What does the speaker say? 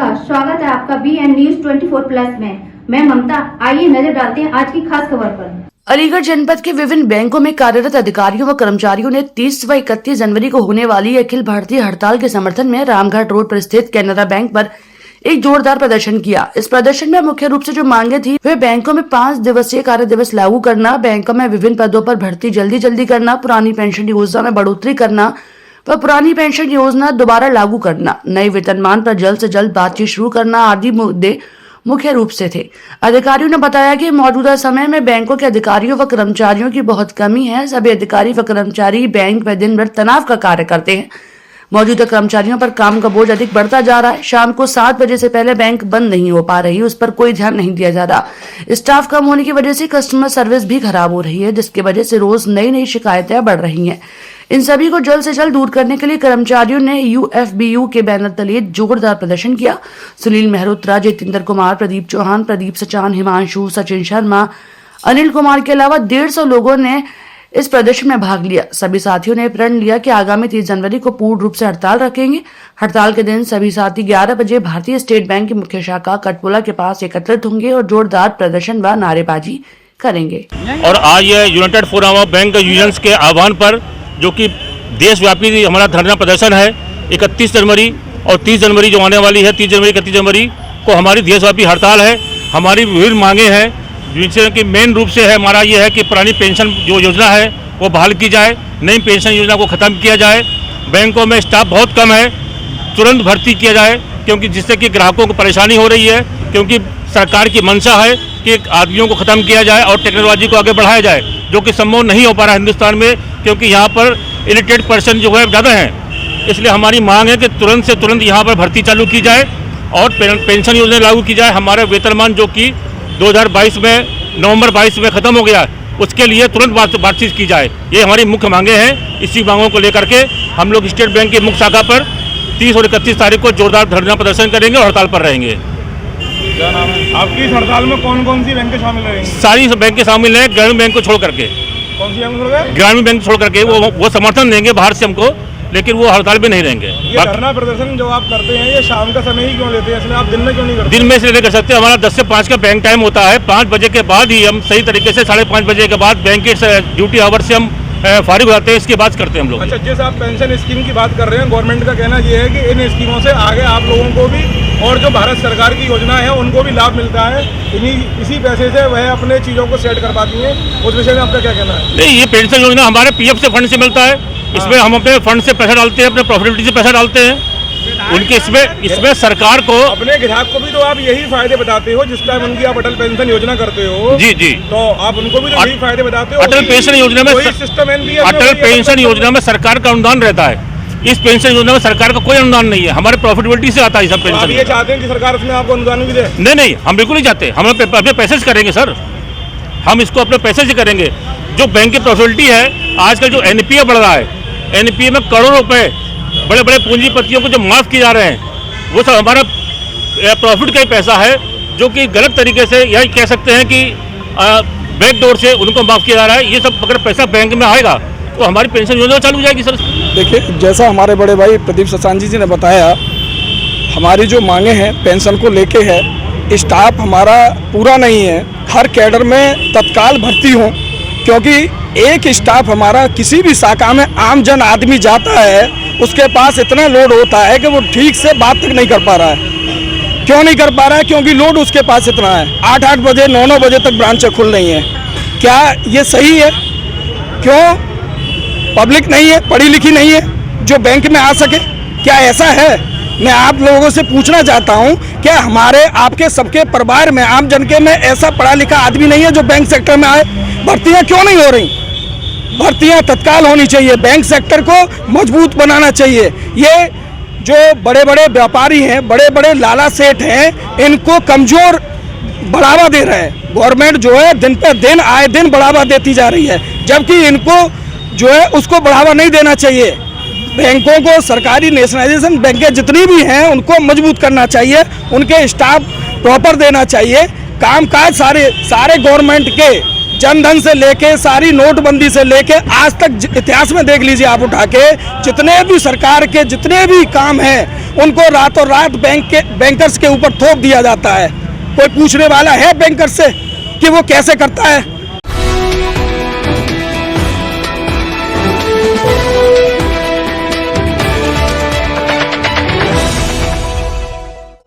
नमस्कार, स्वागत है आपका BN News 24+ में। मैं ममता। आइए नजर डालते हैं आज की खास खबर पर। अलीगढ़ जनपद के विभिन्न बैंकों में कार्यरत अधिकारियों व कर्मचारियों ने 30 व 31 जनवरी को होने वाली अखिल भारतीय हड़ताल के समर्थन में रामघाट रोड पर स्थित कैनरा बैंक पर एक जोरदार प्रदर्शन किया। इस प्रदर्शन में मुख्य रूप से जो मांगे थी वे बैंकों में 5 दिवसीय कार्य दिवस लागू करना, बैंकों में विभिन्न पदों पर भर्ती जल्दी करना, पुरानी पेंशन योजना में बढ़ोतरी करना व पुरानी पेंशन योजना दोबारा लागू करना, नए वेतनमान पर जल्द से जल्द बातचीत शुरू करना आदि मुद्दे मुख्य रूप से थे। अधिकारियों ने बताया कि मौजूदा समय में बैंकों के अधिकारियों व कर्मचारियों की बहुत कमी है। सभी अधिकारी व कर्मचारी बैंक में दिन भर तनाव का कार्य करते हैं। मौजूदा कर्मचारियों पर काम का बोझ अधिक बढ़ता जा रहा है। शाम को 7 बजे से पहले बैंक बंद नहीं हो पा रही, उस पर कोई ध्यान नहीं दिया जा रहा। स्टाफ कम होने की वजह से कस्टमर सर्विस भी खराब हो रही है, जिसकी वजह से रोज नई शिकायतें बढ़ रही हैं। इन सभी को जल्द से जल्द दूर करने के लिए कर्मचारियों ने UFBU के बैनर तले जोरदार प्रदर्शन किया। सुनील मेहरोत्रा, जितेंद्र कुमार, प्रदीप चौहान, प्रदीप सचान, हिमांशु, सचिन शर्मा, अनिल कुमार के अलावा 150 लोगों ने इस प्रदर्शन में भाग लिया। सभी साथियों ने प्रण लिया कि आगामी 30 जनवरी को पूर्ण रूप से हड़ताल रखेंगे। हड़ताल के दिन सभी साथी 11 बजे भारतीय स्टेट बैंक की मुख्य शाखा कटपुला के पास एकत्रित होंगे और जोरदार प्रदर्शन व नारेबाजी करेंगे। और आज ये United forum of bank unions के आह्वान पर जो कि देशव्यापी हमारा धरना प्रदर्शन है 31 जनवरी और 30 जनवरी जो आने वाली है, 30 जनवरी 31 जनवरी को हमारी देशव्यापी हड़ताल है। हमारी विभिन्न मांगे हैं, जिनसे कि मेन रूप से है हमारा ये है कि पुरानी पेंशन जो योजना है वो बहाल की जाए, नई पेंशन योजना को ख़त्म किया जाए। बैंकों में स्टाफ बहुत कम है, तुरंत भर्ती किया जाए, क्योंकि जिससे कि ग्राहकों को परेशानी हो रही है। क्योंकि सरकार की मंशा है कि आदमियों को ख़त्म किया जाए और टेक्नोलॉजी को आगे बढ़ाया जाए, जो कि संभव नहीं हो पा रहा है हिंदुस्तान में, क्योंकि यहाँ पर इलिटरेट पर्सन जो है ज़्यादा हैं। इसलिए हमारी मांग है कि तुरंत से तुरंत यहाँ पर भर्ती चालू की जाए और पेंशन योजना लागू की जाए। हमारा वेतनमान जो कि 2022 में नवंबर 22 में ख़त्म हो गया, उसके लिए तुरंत बातचीत की जाए। ये हमारी मुख्य मांगे हैं। इसी मांगों को लेकर के हम लोग स्टेट बैंक की मुख्य शाखा पर 30 और 31 तारीख को जोरदार धरना प्रदर्शन करेंगे और हड़ताल पर रहेंगे। क्या नाम है आपकी? इस हड़ताल में कौन कौन सी बैंकें शामिल रहेंगी? सारी बैंकें शामिल हैं, ग्रामीण बैंक को छोड़ करके। कौन सी बैंक छोड़ गए? ग्रामीण बैंक छोड़ करके वो समर्थन देंगे बाहर से हमको, लेकिन वो हड़ताल भी नहीं रहेंगे। ये धरना प्रदर्शन जो आप करते हैं ये शाम का समय ही क्यों लेते हैं? इसलिए आप दिन में क्यों नहीं करते? दिन में इसलिए नहीं कर सकते, हमारा 10 से 5 का बैंक टाइम होता है। 5 बजे के बाद ही हम सही तरीके से 5:30 बजे के बाद बैंक के ड्यूटी आवर से हम फारिग हो जाते हैं, इसके बाद करते हैं हम लोग। अच्छा, जिस आप पेंशन स्कीम की बात कर रहे हैं, गवर्नमेंट का कहना ये है कि इन स्कीमों से आगे आप लोगों को भी और जो भारत सरकार की योजना है उनको भी लाभ मिलता है। इसी पैसे से वह अपने चीज़ों को सेट कर पाती हैं। उस विषय में आपका क्या कहना है? नहीं, ये पेंशन योजना हमारे PF से फंड से मिलता है। इसमें हम अपने फंड से पैसा डालते हैं, अपने प्रॉफिटेबिलिटी से पैसा डालते हैं उनके। इसमें सरकार को, अपने ग्राहक को भी तो आप यही फायदे बताते हो। जिस टाइम उनकी आप अटल पेंशन योजना करते हो जी, तो आप उनको भी तो यही फायदे बताते हो। अटल पेंशन योजना में सिस्टम अटल पेंशन योजना में सरकार का अनुदान रहता है। इस पेंशन योजना में सरकार का कोई अनुदान नहीं है, हमारे प्रॉफिटेबिलिटी से आता है सब पेंशन। आप ये चाहते हैं कि सरकार इसमें आपको अनुदान भी दे? नहीं, हम बिल्कुल नहीं चाहते। हम अपने पैसे से करेंगे सर, हम इसको अपने पैसे से करेंगे। जो बैंक की प्रॉफिटेबिलिटी है, आजकल जो NPA बढ़ रहा है, NPA में करोड़ों रुपए बड़े बड़े पूंजीपतियों को जो माफ़ किए जा रहे हैं, वो सब हमारा प्रॉफिट का ही पैसा है, जो कि गलत तरीके से यही कह सकते हैं कि बैकडोर से उनको माफ़ किया जा रहा है। ये सब अगर पैसा बैंक में आएगा तो हमारी पेंशन योजना चालू हो जाएगी सर। देखिए, जैसा हमारे बड़े भाई प्रदीप सचान जी ने बताया, हमारी जो मांगे हैं पेंशन को लेके है, स्टाफ हमारा पूरा नहीं है। हर कैडर में तत्काल भर्ती हो, क्योंकि एक स्टाफ हमारा किसी भी शाखा में आम जन आदमी जाता है, उसके पास इतना लोड होता है कि वो ठीक से बात तक नहीं कर पा रहा है। क्यों नहीं कर पा रहा है? क्योंकि लोड उसके पास इतना है। 8-8 बजे 9-9 बजे तक ब्रांचें खुल रही हैं। क्या ये सही है? क्यों? पब्लिक नहीं है, पढ़ी लिखी नहीं है जो बैंक में आ सके? क्या ऐसा है? मैं आप लोगों से पूछना चाहता हूं, क्या हमारे आपके सबके परिवार में, आम जन के में ऐसा पढ़ा लिखा आदमी नहीं है जो बैंक सेक्टर में आए? भर्तियां क्यों नहीं हो रही? भर्तियां तत्काल होनी चाहिए। बैंक सेक्टर को मजबूत बनाना चाहिए। ये जो बड़े बड़े व्यापारी हैं, बड़े बड़े लाला सेठ हैं, इनको कमज़ोर बढ़ावा दे रहे हैं। गवर्नमेंट जो है दिन पर दिन आए दिन बढ़ावा देती जा रही है, जबकि इनको जो है उसको बढ़ावा नहीं देना चाहिए। बैंकों को, सरकारी नेशनलाइजेशन बैंकें जितनी भी हैं उनको मजबूत करना चाहिए, उनके स्टाफ प्रॉपर देना चाहिए। कामकाज सारे गवर्नमेंट के जनधन से लेके सारी नोटबंदी से लेके आज तक इतिहास में देख लीजिए आप उठा के, जितने भी सरकार के जितने भी काम हैं उनको रातों रात बैंकर्स के ऊपर थोप दिया जाता है। कोई पूछने वाला है बैंकर से कि वो कैसे करता है?